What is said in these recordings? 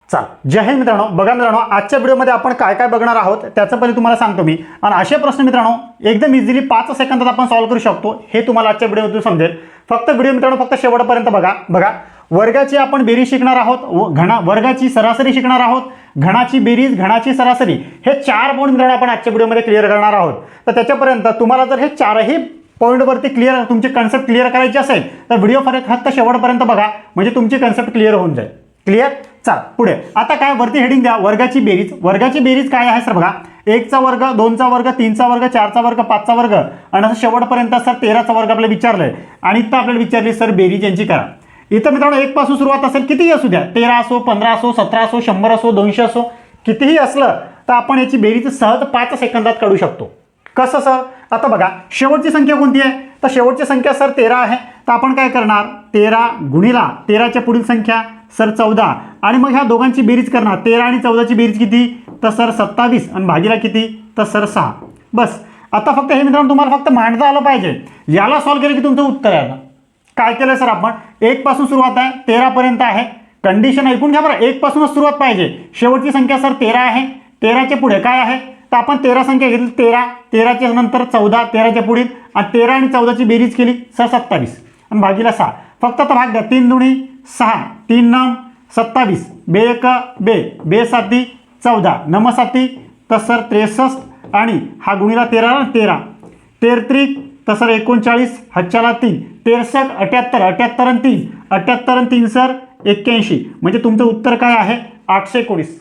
चल जय हिंद मित्रांनो. बघा मित्रांनो, आजच्या व्हिडिओमध्ये आपण काय काय बघणार आहोत त्याचं पहिले तुम्हाला सांगतो मी. आणि असे प्रश्न मित्रांनो एकदम इझिली 5 सेकंदात आपण सॉल्व्ह करू शकतो, हे तुम्हाला आजच्या व्हिडिओमधून समजेल. फक्त व्हिडिओ मित्रांनो फक्त शेवटपर्यंत बघा. वर्गाची आपण बेरीज शिकणार आहोत, वर्गाची सरासरी शिकणार आहोत, घणाची बेरीज, घणाची सरासरी, हे 4 पॉईंट मित्रांनो आपण आजच्या व्हिडिओमध्ये क्लिअर करणार आहोत. तर त्याच्यापर्यंत तुम्हाला जर हे 4ही पॉईंटवरती क्लिअर तुमची कन्सेप्ट क्लिअर करायची असेल तर व्हिडिओ फक्त शेवटपर्यंत बघा, म्हणजे तुमची कन्सेप्ट क्लिअर होऊन जाईल. क्लिअर. चल पुढे आता काय वरती हेडिंग द्या, वर्गाची बेरीज. वर्गाची बेरीज काय आहे सर बघा, 1चा वर्ग, 2चा वर्ग, 3चा वर्ग, 4चा वर्ग, 5चा वर्ग आणि असं शेवटपर्यंत सर 13चा वर्ग आपल्याला विचारलंय. आणि इथं आपल्याला विचारली सर बेरीज यांची करा. इथं मित्रांनो 1 पासून सुरुवात असेल, कितीही असू द्या, 13 असो, 15 असो, 17 असो, 100 असो, 200 असो, कितीही असलं तर आपण याची बेरीज सहज 5 सेकंदात काढू शकतो. कसं सर? आता बघा शेवटची संख्या कोणती आहे, तर शेवटची संख्या सर 13 आहे. तर आपण काय करणार, 13 गुणिला 13च्या पुढील संख्या सर 14 आणि मग ह्या दोघांची बेरीज करणार. 13 आणि 14ची बेरीज किती, तर सर 27 आणि भागीला किती, तर सर 6. बस. आता फक्त हे मित्रांनो तुम्हाला फक्त मांडता आलं पाहिजे. याला सॉल्व्ह केलं की तुमचं उत्तर आहे. काय केलं सर आपण, 1 पासून सुरुवात आहे, 13 पर्यंत आहे. कंडिशन ऐकून घ्या बरं, 1 पासूनच सुरुवात पाहिजे. शेवटची संख्या सर 13 आहे. 13च्या पुढे काय आहे, तर आपण 13 संख्या घेतली, 13, 13च्या नंतर 14, 13च्या पुढील आणि 13 आणि 14ची बेरीज केली सर 27 आणि भागीला 6. फक्त आता भाग द्या, 3 दुणी 6, 3 9 27, बे 1 बे, बे 7 14, नम 7 तर सर 63 आणि हा गुणिला 13 13, 13 तर सर 39, हच्च्याला 3, 63, 78, 78 आणि 3, 78 आणि 3 सर 81. म्हणजे तुमचं उत्तर काय आहे, 819.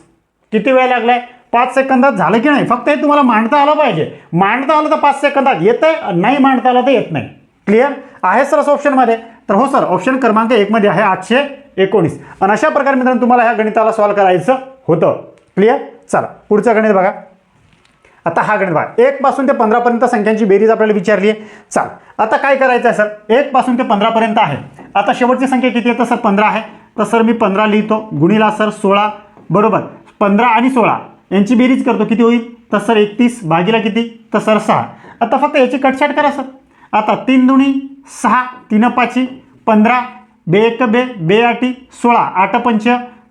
किती वेळ लागलाय, 5 सेकंदात झालं की नाही. फक्त हे तुम्हाला मांडता आलं पाहिजे. मांडता आलं तर 5 सेकंदात येतंय, नाही मांडता आलं तर येत नाही. क्लिअर आहे सर असं ऑप्शनमध्ये. तर हो सर, ऑप्शन क्रमांक 1 मध्ये आहे 819. आणि अशा प्रकारे मित्रांनो तुम्हाला ह्या गणिताला सॉल्व्ह करायचं होतं. क्लिअर. चला पुढचं गणित बघा. आता हा गणित बघा, 1 पासून ते 15 पर्यंत संख्यांची बेरीज आपल्याला विचारली आहे. चाल आता काय करायचं आहे सर, 1 पासून ते 15 पर्यंत आहे. आता शेवटची संख्या किती आहे, तर सर 15 आहे. तर सर मी 15 लिहितो, गुणिला सर 16 बरोबर. 15 आणि 16 यांची बेरीज करतो, किती होईल, तर सर 31 भागीला किती, तर सर 6. आता फक्त याची कटछाट करा सर. आता 3 दुणी 6, 3 5 15, बे 1 बे, बे 8 16, 8 5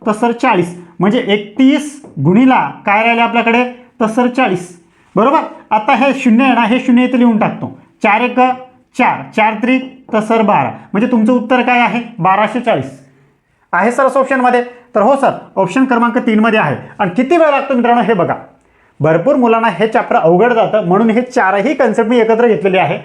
तर सर 40. म्हणजे 31 गुणिला काय राहिले आपल्याकडे, तर सर 40 बरोबर. आता हे 0 आहे ना, हे 0 इथे लिहून टाकतो. 4 1 4, 4 3 तर सर 12. म्हणजे तुमचं उत्तर काय आहे, 1240 आहे सर असं ऑप्शनमध्ये. तर हो सर, ऑप्शन क्रमांक 3 मध्ये आहे. आणि किती वेळ लागतो मित्रांनो हे बघा. भरपूर मुलांना हे चॅप्टर अवघड जातं, म्हणून हे 4ही कन्सेप्ट मी एकत्र घेतलेले आहे.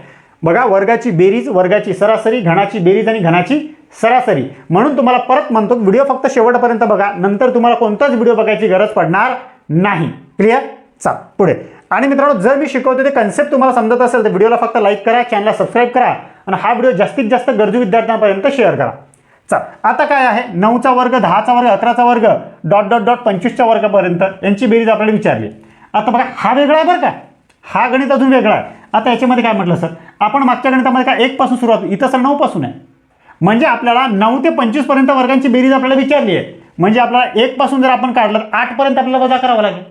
बघा, वर्गाची बेरीज, वर्गाची सरासरी, घणाची बेरीज आणि घणाची सरासरी. म्हणून तुम्हाला परत म्हणतो, व्हिडिओ फक्त शेवटपर्यंत बघा, नंतर तुम्हाला कोणताच व्हिडिओ बघायची गरज पडणार नाही. क्लिअर. चल पुढे. आणि मित्रांनो जर मी शिकवतो ते कन्सेप्ट तुम्हाला समजत असेल तर व्हिडिओला फक्त लाईक करा, चॅनलला सबस्क्राईब करा आणि हा व्हिडिओ जास्तीत जास्त गरजू विद्यार्थ्यांपर्यंत शेअर करा. चल आता काय आहे, 9चा वर्ग, 10चा वर्ग, 11चा वर्ग डॉट डॉट डॉट 25च्या वर्गापर्यंत यांची बेरीज आपल्याला विचारली. आता बघा हा वेगळा आहे बरं का, हा गणित अजून वेगळा आहे. आता याच्यामध्ये काय म्हटलं सर, आपण मागच्या गणितामध्ये काय 1 पासून सुरुवात, इथं सर 9 पासून आहे. म्हणजे आपल्याला 9 ते 25 पर्यंत वर्गांची बेरीज आपल्याला विचारली आहे. म्हणजे आपल्याला 1 पासून जर आपण काढलं तर 8 पर्यंत आपल्याला वजा करावं लागेल,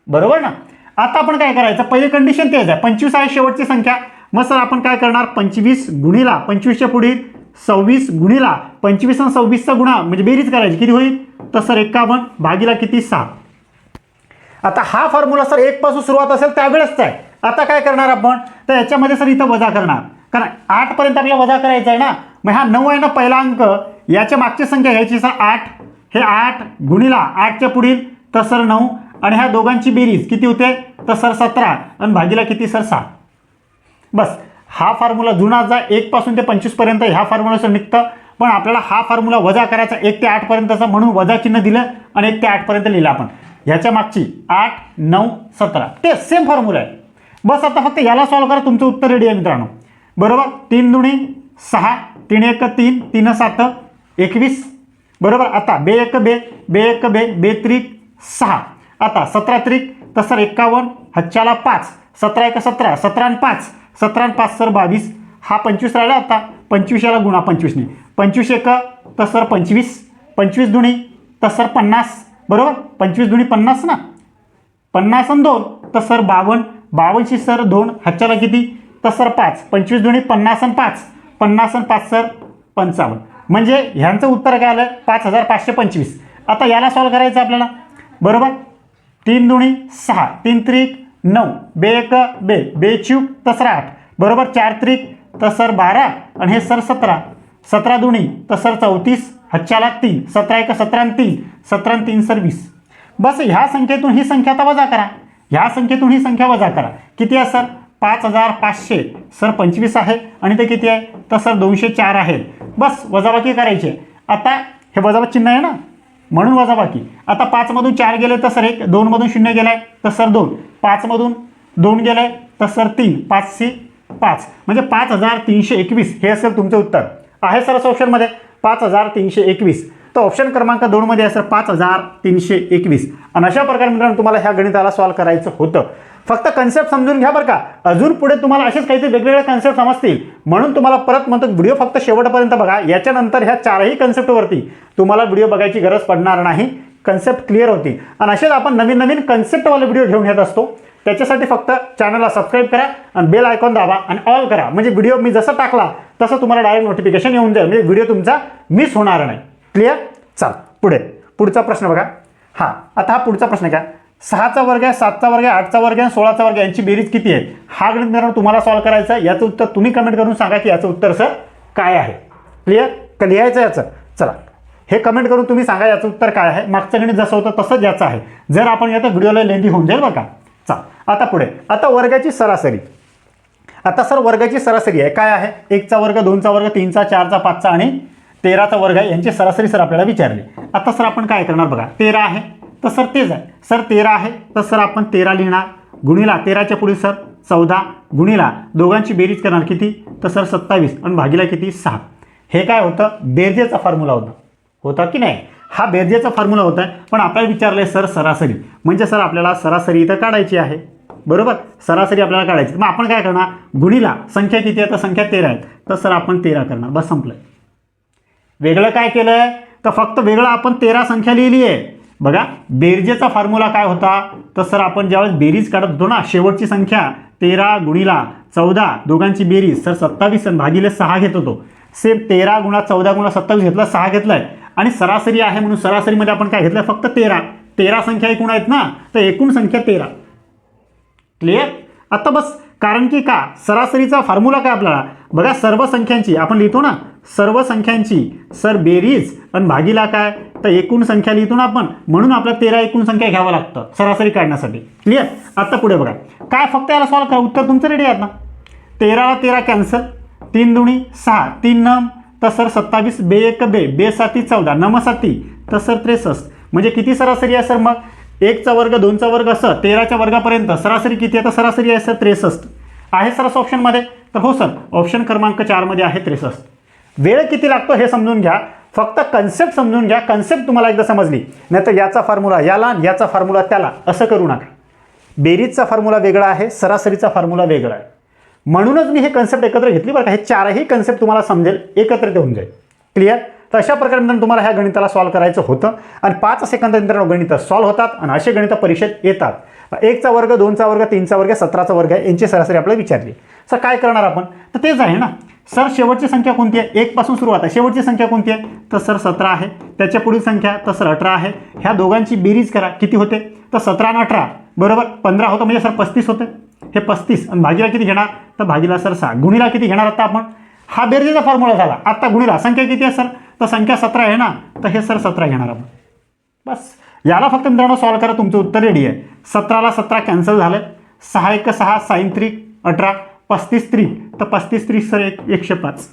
बरोबर ना. आता आपण काय करायचं, पहिली कंडिशन तेच आहे, 25 आहे शेवटची संख्या. मग सर आपण काय करणार, 25 गुणिला 25च्या पुढील 26 गुणिला 25 आणि 26चा गुणा म्हणजे बेरीज करायची, किती होईल, तर सर 51 भागीला किती 6. आता हा फॉर्म्युला सर 1 पासून सुरुवात असेल त्यावेळेसच आहे. आता काय करणार आपण, तर याच्यामध्ये सर इथं वजा करणार, कारण 8 पर्यंत आपल्याला वजा करायचा आहे ना. मग हा 9 आहे ना पहिला अंक, याच्या मागची संख्या घ्यायची सर 8. हे 8 गुणिला 8च्या पुढील तर सर 9 आणि ह्या दोघांची बेरीज किती होते, तर सर 17 आणि भागीला किती सर 6. बस. हा फॉर्म्युला जुना जा 1 पासून ते 25 पर्यंत ह्या फॉर्म्युलाचं निघतं. पण आपल्याला हा फॉर्म्युला वजा करायचा 1 ते 8 पर्यंतचा, म्हणून वजा चिन्ह दिलं आणि 1 ते 8 पर्यंत लिहिलं आपण. ह्याच्या मागची 8 9 17 ते सेम फॉर्म्युला आहे. बस आता फक्त याला सॉल्व्ह करा, तुमचं उत्तर रेडी आहे मित्रांनो. बरोबर. 3 दुणी 6, 3 1 3, 3 7 21 बरोबर. आता बे 1 बे, बे 1 बे, बे 3 6. आता 17 3 तर सर 51, हच्च्याला 5, 17 1 17, 17 आणि 5, 17 आणि 5 सर 22. हा 25 राहिला. आता 25 याला गुणा 25 ने, 25 1 तर सर 25, 25 दुणी तर सर 50 बरोबर. 25 दुणी 50 ना, 50 आणि 2 तर सर 52, 52ची सर 2 हच्च्याला किती, तर सर 5, 25 दुणी 50 आणि 5, 50 आणि 5 सर 55. म्हणजे ह्यांचं उत्तर काय आलं, 5525. आता याला सॉल्व करायचं आपल्याला, बरोबर. 3 दुणी 6, 3 त्रिक 9, बे 1 बे, बे चूक तसर 8, बरोबर. 4 त्रिक तसर 12 आणि हे सर 17, 17 दुणी तसर 34, हच्च्याला 3, 17 1 17 आणि 3, 17 आणि 3 सर 20. बस ह्या संख्येतून ही संख्या आता वजा करा, ह्या संख्येतून ही संख्या वजा करा. किती आहे सर? 5500 सर 25 आहे आणि ते किती आहे तर सर 204 आहेत. बस वजाबाकी करायची आहे. आता हे वजाबाकी चिन्ह आहे ना म्हणून वजाबाकी. आता 5 मधून 4 गेले तर सर 1, 2 मधून 0 गेलाय तर सर 2, 5 मधून 2 गेलाय तर सर 3, 5 सी 5 म्हणजे 5321 हे असेल तुमचं उत्तर. आहे सर ऑप्शनमध्ये 5321. तर ऑप्शन क्रमांक 2 मध्ये आहे सर 5321. आणि अशा प्रकारे मित्रांनो तुम्हाला ह्या गणिताला सॉल्व्ह करायचं होतं. फक्त कन्सेप्ट समजून घ्या बरं का. अजून पुढे तुम्हाला असेच काहीतरी वेगवेगळे कन्सेप्ट समजतील म्हणून तुम्हाला परत म्हणतो व्हिडिओ फक्त शेवटपर्यंत बघा. याच्यानंतर ह्या चारही कन्सेप्टवरती तुम्हाला व्हिडिओ बघायची गरज पडणार नाही. कन्सेप्ट क्लिअर होती. आणि असेच आपण नवीन नवीन कन्सेप्टवाले व्हिडिओ घेऊन येत असतो. त्याच्यासाठी फक्त चॅनलला सबस्क्राईब करा आणि बेल आयकॉन दाबा आणि ऑल करा म्हणजे व्हिडिओ मी जसं टाकला तसं तुम्हाला डायरेक्ट नोटिफिकेशन येऊन जाईल. म्हणजे व्हिडिओ तुमचा मिस होणार नाही. क्लिअर. चल पुढचा प्रश्न बघा. हां आता हा पुढचा प्रश्न काय 6चा वर्ग आहे 7चा वर्ग आहे 8चा वर्ग आहे 16चा वर्ग यांची बेरीज किती आहे. हा गणित मित्रांनो तुम्हाला सॉल्व्ह करायचा आहे. याचं उत्तर तुम्ही कमेंट करून सांगा की याचं उत्तर सर काय आहे. क्लिअर. का लिहायचं याचं. चला हे कमेंट करून तुम्ही सांगा याचं उत्तर काय आहे. मागचं गणित जसं होतं तसंच याचं आहे. जर आपण याचा व्हिडिओला लेंदी होऊन जाईल बरं का. चला आता पुढे. आता वर्गाची सरासरी. आता सर वर्गाची सरासरी आहे काय आहे 1चा वर्ग 2चा वर्ग 3चा 4चा 5चा आणि 13चा वर्ग आहे यांची सरासरी सर आपल्याला विचारली. आता सर आपण काय करणार बघा 13 आहे तर सर तेच आहे. सर 13 आहे तर सर आपण 13 लिहिणार गुणिला 13च्या पुढे सर 14 गुणिला दोघांची बेरीज करणार किती तर सर 27 आणि भागीला किती 6. हे काय होतं बेरजेचा फॉर्म्युला होता की नाही. हा बेरजेचा फॉर्म्युला होता पण आपल्याला विचारलंय सर सरासरी म्हणजे सर आपल्याला सरासरी इथं काढायची आहे. बरोबर. सरासरी आपल्याला काढायची. मग आपण काय करणार गुणिला संख्या किती आहे तर संख्या 13 आहे तर सर आपण 13 करणार. बस संपलं. वेगळं काय केलंय तर फक्त वेगळं आपण 13 संख्या लिहिली आहे. बघा बेरजेचा फॉर्म्युला काय होता तर सर आपण ज्यावेळेस बेरीज काढत होतो ना शेवटची संख्या 13 गुणिला 14 दोघांची बेरीज सर 27 आणि भागीले 6 घेत होतो. सेम 13 गुणा 14 गुणा 27 घेतला 6 घेतलाय आणि सरासरी आहे म्हणून सरासरीमध्ये आपण काय घेतलंय फक्त 13 संख्या एकूण आहेत ना तर एकूण संख्या 13. क्लिअर. आता बस कारण की का सरासरीचा फॉर्म्युला काय आपल्याला बघा सर्व संख्यांची आपण लिहितो ना सर्व संख्यांची सर बेरीज आणि भागीला काय तर एकूण संख्या लिहितो ना आपण म्हणून आपल्याला 13 एकूण संख्या घ्यावं लागतं सरासरी काढण्यासाठी. क्लिअर. आता पुढे बघा काय फक्त याला सॉल्व करा उत्तर तुमचं रेडी आहे ना. 13 ला 13 कॅन्सल 3 दुणी 6 3 नम तर सर 27 बे 1 बे बे 7 14 नम 7 तर सर 63 म्हणजे किती सरासरी आहे सर मग 1चा वर्ग 2चा वर्ग असं 13च्या वर्गापर्यंत सरासरी किती आहे तर सरासरी आहे सर 63 आहे सर ऑप्शनमध्ये. तर हो सर ऑप्शन क्रमांक 4 मध्ये आहे 63. वेळ किती लागतो हे समजून घ्या. फक्त कन्सेप्ट समजून घ्या. कन्सेप्ट तुम्हाला एकदा समजली नाही तर याचा फॉर्म्युला याला याचा फॉर्म्युला त्याला असं करू नका. बेरीजचा फॉर्म्युला वेगळा आहे सरासरीचा फॉर्म्युला वेगळा आहे म्हणूनच मी हे कन्सेप्ट एकत्र घेतली बरं का. हे चारही कन्सेप्ट तुम्हाला समजेल एकत्रित होऊन जाईल. क्लिअर. तर अशा प्रकारे मित्रांनो तुम्हाला ह्या गणिताला सॉल्व्ह करायचं होतं आणि 5 सेकंदात मित्रांनो गणित सॉल्व्ह होतात आणि असे गणित परीक्षेत येतात. 1चा वर्ग 2चा वर्ग 3चा वर्ग 17चा वर्ग आहे यांची सरासरी आपल्याला विचारली. सर काय करणार आपण तर तेच आहे ना सर शेवटची संख्या कोणती आहे 1 पासून सुरुवात आहे. शेवटची संख्या कोणती आहे तर सर 17 आहे. त्याच्या पुढील संख्या तर सर 18 आहे. ह्या दोघांची बेरीज करा किती होते तर 17 आणि 18 बरोबर 15 होतं म्हणजे सर 35 होते. हे 35 आणि भागीला किती घेणार तर भागीला सर 6 गुणिला किती घेणार आता आपण हा बेरजेचा फॉर्म्युला झाला. आता गुणिला संख्या किती आहे सर तर संख्या 17 आहे ना तर हे सर 17 घेणार आपण. बस याला फक्त मित्रांनो सॉल्व्ह करा तुमचं उत्तर रेडी आहे. 17 ला 17 कॅन्सल झालं 6 1 6 साइन 3 18 35 3 तर 35 3 सर 105.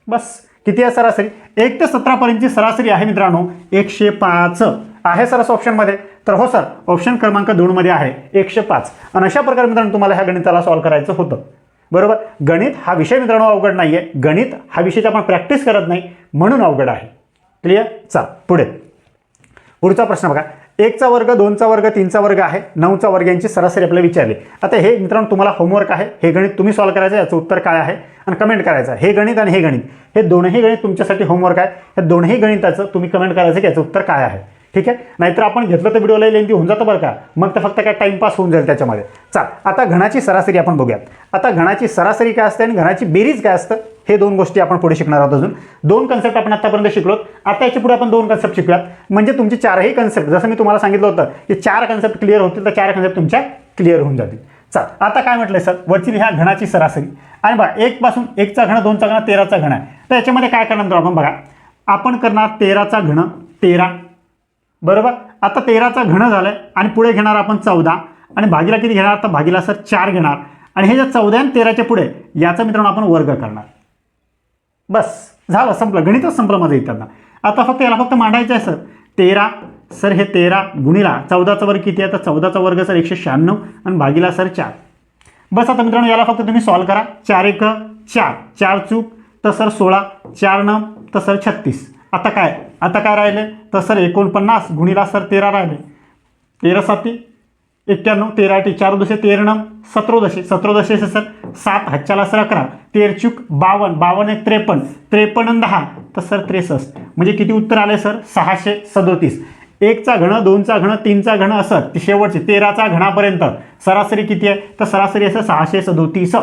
बस किती आहे सरासरी 1 ते 17 पर्यंतची सरासरी आहे मित्रांनो 105 आहे सर ऑप्शनमध्ये. तर हो सर ऑप्शन क्रमांक 2 मध्ये आहे 105. आणि अशा प्रकारे मित्रांनो तुम्हाला ह्या गणिताला सॉल्व्ह करायचं होतं. बरोबर. गणित हा विषय मित्रांनो अवघड नाही आहे. गणित हा विषयाची आपण प्रॅक्टिस करत नाही म्हणून अवघड आहे. क्लिअर. चल पुढचा प्रश्न बघा 1चा वर्ग 2चा वर्ग 3चा वर्ग आहे 9चा वर्ग यांची सरासरी आपल्याला विचारली. आता हे मित्रांनो तुम्हाला होमवर्क आहे. हे गणित तुम्ही सॉल्व्ह करायचं याचं उत्तर काय आहे आणि कमेंट करायचं. हे गणित आणि हे गणित हे दोनही गणित तुमच्यासाठी होमवर्क आहे. या दोनही गणिताचं तुम्ही कमेंट करायचं की याचं उत्तर काय आहे. ठीक आहे. नाहीतर आपण घेतलं तर व्हिडिओला लेंथी होऊन जातं बरं का. मग तर फक्त काय टाइमपास होऊन जाईल त्याच्यामध्ये. चल आता घनाची सरासरी आपण बघूयात. आता घनाची सरासरी काय असते आणि घनाची बेरीज काय असतं हे दोन गोष्टी आपण पुढे शिकणार आहोत. अजून दोन कन्सेप्ट आपण आतापर्यंत शिकलो. आता याच्या पुढे आपण दोन कन्सेप्ट शिकूयात. म्हणजे तुमची चारही कन्सेप्ट, जसं मी तुम्हाला सांगितलं होतं की 4 कन्सेप्ट क्लिअर होतील, तर 4 कन्सेप्ट तुमच्या क्लिअर होऊन जातील. चल, आता काय म्हटलंय सर, वरची ह्या घणाची सरासरी आणि बघा 1 पासून 1चा घन, 2चा घन, 13चा घन आहे. तर याच्यामध्ये काय करणार आपण बघा, आपण करणार 13चा घन 13, बरोबर. आता 13चा घन झालाय आणि पुढे घेणार आपण 14 आणि भागीला किती घेणार, तर भागीला सर 4 घेणार आणि हे जे 14 आणि 13च्या पुढे याचा मित्रांनो आपण वर्ग करणार. बस झालं, संपलं, गणितच संपलं माझं इथं. आता फक्त याला फक्त मांडायचं आहे सर. 13 सर हे 13 गुणिला 14चा वर्ग किती आहे, तर 14चा वर्ग सर 196 आणि भागीला सर 4. बस आता मित्रांनो याला फक्त तुम्ही सॉल्व करा. 4 1 4, 4 चूक तर सर 16, 4 9 तर सर 36. आता काय राहिले, तर सर 49 गुणिला सर 13 राहिले. 13 7 91, 13 8 4 दुसरे 13 17, 17 सर 7 हातच्याला सर 11, 13 चूक 52, 52 1 53, 53 10 तर सर 63. म्हणजे किती उत्तर आले सर, 637. 1चा घन, 2चा घन, 3चा घन असं शेवटचे 13चा घनापर्यंत सरासरी किती आहे, तर सरासरी असं 637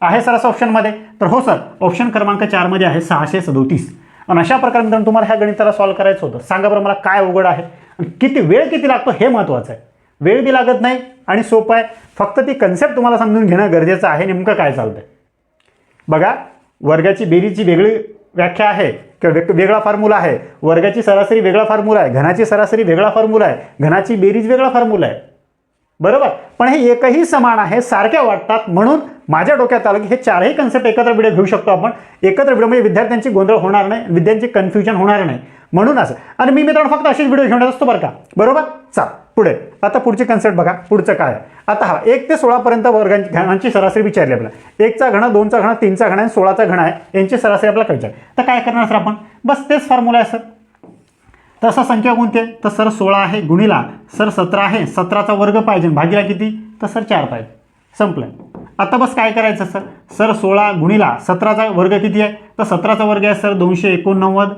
आहे सर असं ऑप्शनमध्ये. तर हो सर, ऑप्शन क्रमांक 4 मध्ये आहे 637. आणि अशा प्रकारे मित्रांनो तुम्हाला ह्या गणिताला सॉल्व्ह करायचं होतं. सांगा बरं मला काय अवघड आहे आणि किती वेळ किती लागतो हे महत्त्वाचं आहे. वेळ बी लागत नाही आणि सोपं आहे. फक्त ती कन्सेप्ट तुम्हाला समजून घेणं गरजेचं आहे. नेमकं काय चालतंय बघा. वर्गाची बेरीजची वेगळी व्याख्या आहे किंवा वेगळा फॉर्म्युला आहे. वर्गाची सरासरी वेगळा फॉर्म्युला आहे. घनाची सरासरी वेगळा फॉर्म्युला आहे. घनाची बेरीज वेगळा फॉर्म्युला आहे, बरोबर. पण हे एकही समान आहे, सारख्या वाटतात. म्हणून माझ्या डोक्यात आलं की हे चारही कन्सेप्ट एकत्र व्हिडिओ घेऊ शकतो आपण. एकत्र व्हिडिओ म्हणजे विद्यार्थ्यांची गोंधळ होणार नाही, विद्यार्थ्यांची कन्फ्युजन होणार नाही, म्हणून असं. आणि मी मित्रांनो फक्त असेच व्हिडिओ घेऊन असतो बरं का, बरोबर. चल पुढे, आता पुढचे कन्सेप्ट बघा. पुढचं काय आहे, आता हा 1 ते 16 पर्यंत वर्गांची घनांची सरासरी विचारली आपल्याला. 1चा घन, 2चा घन, 3चा घन आणि 16चा घन आहे, यांची सरासरी आपल्याला विचार. तर काय करणार सर आपण, बस तेच फॉर्म्युला आहे सर. तसा संख्या कोणती आहे, तर सर 16 आहे गुणिला सर 17 आहे, 17चा वर्ग पाहिजे भागीला किती, तर सर 4 पाहिजे. संपलं. आता बस काय करायचं सर, सर 16 गुणिला 17चा वर्ग किती आहे, तर 17चा वर्ग आहे सर 289,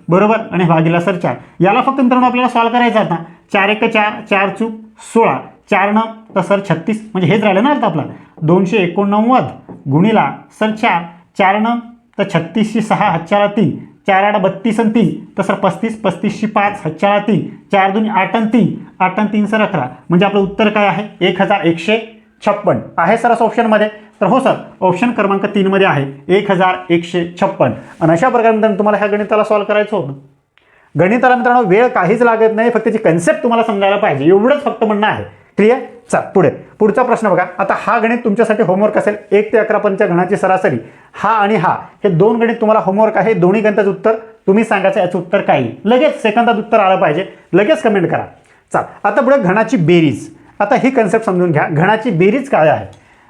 बरोबर. आणि भागीला सर 4. याला फक्त मित्रांनो आपल्याला सॉल्व करायचं आता. 4 1 4, 4 चूक 16, 4 9 तर सर 36. म्हणजे हेच राहिलं ना आता आपला 289 गुणिला सर 4, 4 9 तर 36 6 हातच्याला 3, 4 8 32 आणि 3 तर सर 35, 35 5 हातच्याला 3, 4 2 8 आणि 3, 8 आणि 3 सर 11. म्हणजे आपलं उत्तर काय आहे, 1156 आहे सर असं ऑप्शनमध्ये. तर हो सर, ऑप्शन क्रमांक 3 मध्ये आहे 1156. आणि अशा प्रकारे तुम्हाला ह्या गणिताला सॉल्व करायचं होतं. गणिताला मित्रांनो वेळ काहीच लागत नाही, फक्त त्याची कन्सेप्ट तुम्हाला समजायला पाहिजे, एवढंच फक्त म्हणणं आहे. क्लिअर. चल पुढे, पुढचा प्रश्न बघा. आता हा गणित तुमच्यासाठी होमवर्क असेल. 1 ते 11 पर्यंतच्या घनाची सरासरी, हा आणि हा, हे दोन गणित तुम्हाला होमवर्क आहे. दोन्ही गणिताचं उत्तर तुम्ही सांगायचं, याचं उत्तर काय येईल. लगेच सेकंदात उत्तर आलं पाहिजे, लगेच कमेंट करा. चल आता पुढे घनाची बेरीज. आता ही कन्सेप्ट समजून घ्या, घनाची बेरीज काय आहे.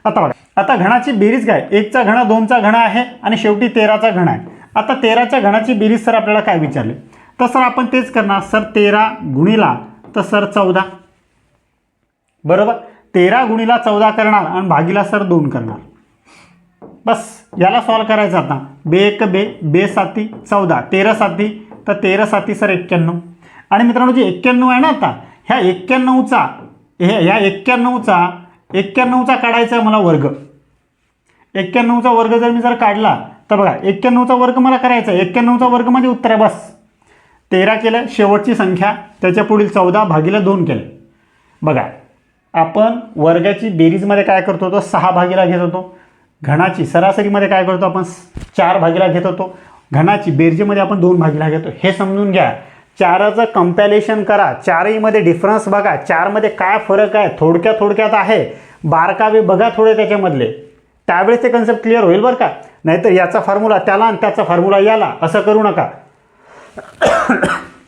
आता बघा, आता घनाची बेरीज काय, 1चा घन, 2चा घन आहे आणि शेवटी 13चा घन आहे. आता 13च्या घनाची बेरीज सर आपल्याला काय विचारले, तर सर आपण तेच करणार सर 13 गुणिला तर सर 14, बरोबर. 13 गुणिला 14 करणार आणि भागीला सर 2 करणार. बस याला सॉल्व करायचं आता. 2 1 2, 2 7 14, 13 7 तर 13 7 सर 91. आणि मित्रांनो जे 91 आहे ना, आता ह्या 91चा ह्या 91चा काढायचा आहे मला वर्ग. 91चा वर्ग जर मी काढला तर बघा 91चा वर्ग मला करायचा आहे. 91चा वर्ग म्हणजे उत्तर आहे. बस 13 केलं, शेवटची संख्या त्याच्या पुढील 14 भागीला 2 केलं. बघा आपण वर्गाची बेरीजमध्ये काय करतो होतो, 6 भागीला घेत होतो. घनाची सरासरीमध्ये काय करतो आपण, 4 भागीला घेत होतो. घनाची बेरजेमध्ये आपण 2 भागीला घेतो. हे समजून घ्या. 4चं कंपॅरिझन करा, 4ही मध्ये डिफरन्स बघा, 4 मध्ये काय फरक आहे, थोडक्यात आहे. बारकावे बघा थोडे त्याच्यामधले, त्यावेळेस ते कन्सेप्ट क्लिअर होईल बरं का. नाहीतर याचा फॉर्म्युला त्याला आणि त्याचा फॉर्म्युला याला असं करू नका.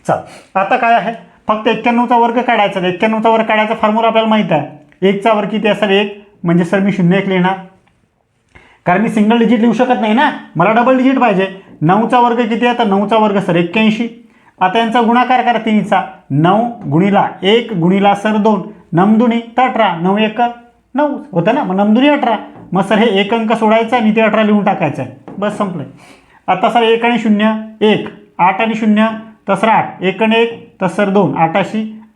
चल आता काय आहे, फक्त 91चा वर्ग काढायचा. 91चा वर्ग काढायचा फॉर्म्युला आपल्याला माहित आहे. 1चा वर्ग किती असेल 1, म्हणजे सर मी 0 1 लिहिणार, कारण मी सिंगल डिजिट लिहू शकत नाही ना, मला डबल डिजिट पाहिजे. 9चा वर्ग किती आहे, तर 9चा वर्ग सर 81. आता यांचा गुणाकार करा 3चा. 9 गुणिला 1 गुणिला सर 2, 9 दुनी तर 18, 9 1 9 होतं ना, मग 9 दुनी 18. मग सर हे 1 अंक सोडायचा आणि ते 18 लिहून टाकायचं आहे. बस संपलं. आता सर 1 आणि 0 1, 8 आणि 0 तर सर 8, 1 आणि 1 तर सर 2, 8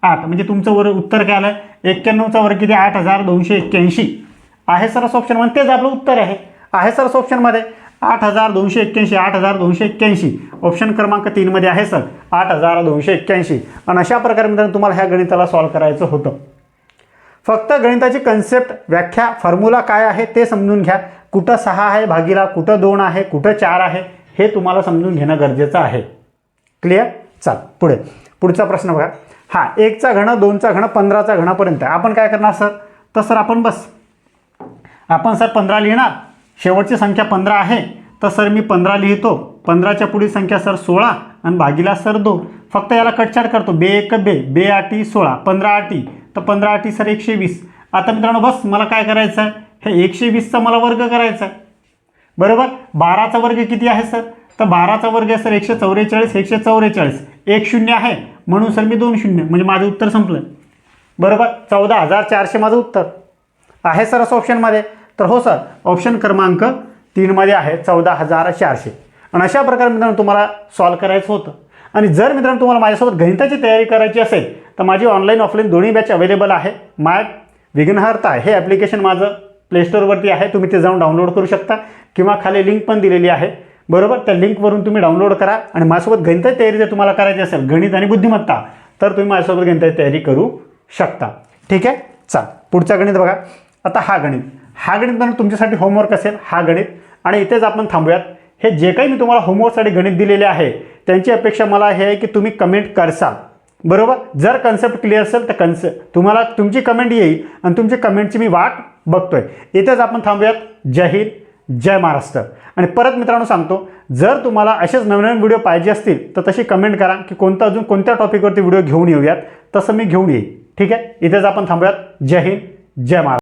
8. म्हणजे तुमचं उत्तर काय आलं, 91चा वर्ग किती, 8281 आहे सर असं ऑप्शनमध्ये. तेच आपलं उत्तर आहे सर असं ऑप्शनमध्ये. 8,281 8,281 ऑप्शन क्रमांक 3 मध्ये आहे सर 8,281. आणि अशा प्रकारे मित्रांनो तुम्हाला ह्या गणिताला सॉल्व्ह करायचं होतं. फक्त गणिताची कन्सेप्ट, व्याख्या, फॉर्म्युला काय आहे ते समजून घ्या. कुठं 6 आहे भागीला, कुठं 2 आहे, कुठं 4 आहे हे तुम्हाला समजून घेणं गरजेचं आहे. क्लिअर? चल पुढचा प्रश्न बघा. हा 1चा घन, 2चा घन, 15चा घनापर्यंत आपण काय करणार सर? तर सर आपण सर 15 लिहिणार. शेवटची संख्या 15 आहे तर सर मी 15 लिहितो. 15च्या पुढील संख्या सर 16 आणि भागीला सर 2. फक्त याला कटछाट करतो. 2 1 2, 2 8 16, 15 8 तर 15 8 सर 120. आता मित्रांनो बस मला काय करायचं आहे? हे 120चा मला वर्ग करायचा आहे. बरोबर. 12चा वर्ग किती आहे सर? तर 12चा वर्ग सर 144. 144 एक शून्य आहे म्हणून सर मी 2 शून्य म्हणजे माझं उत्तर संपलं. बरोबर. 14,400 माझं उत्तर आहे सर असं ऑप्शनमध्ये. तर हो सर ऑप्शन क्रमांक 3 मध्ये आहे 14,400. आणि अशा प्रकारे मित्रांनो तुम्हाला सॉल्व्ह करायचं होतं. आणि जर मित्रांनो तुम्हाला माझ्यासोबत गणिताची तयारी करायची असेल तर माझी ऑनलाईन ऑफलाईन दोन्ही बॅच अवेलेबल आहे. माय विघ्नहर्ता हे ॲप्लिकेशन माझं प्लेस्टोरवरती आहे. तुम्ही ते जाऊन डाउनलोड करू शकता किंवा खाली लिंक पण दिलेली आहे. बरोबर. त्या लिंकवरून तुम्ही डाउनलोड करा आणि माझ्यासोबत गणिताची तयारी जर तुम्हाला करायची असेल, गणित आणि बुद्धिमत्ता, तर तुम्ही माझ्यासोबत गणिताची तयारी करू शकता. ठीक आहे. चल पुढचा गणित बघा. आता हा गणित तुमच्यासाठी होमवर्क असेल हा गणित. आणि इथेच आपण थांबूयात. हे जे काही मी तुम्हाला होमवर्कसाठी गणित दिलेले आहे त्यांची अपेक्षा मला हे आहे की तुम्ही कमेंट करसाल. बरोबर. जर कन्सेप्ट क्लिअर असेल तर तुम्हाला तुमची कमेंट येईल आणि तुमची कमेंटची मी वाट बघतोय. इथेच आपण थांबूयात. जय हिंद, जय महाराष्ट्र. आणि परत मित्रांनो सांगतो, जर तुम्हाला असेच नवीन व्हिडिओ पाहिजे असतील तर तशी कमेंट करा की अजून कोणत्या टॉपिकवरती व्हिडिओ घेऊन येऊयात, तसं मी घेऊन येईल. ठीक आहे. इथेच आपण थांबूयात. जय हिंद, जय महाराष्ट्र.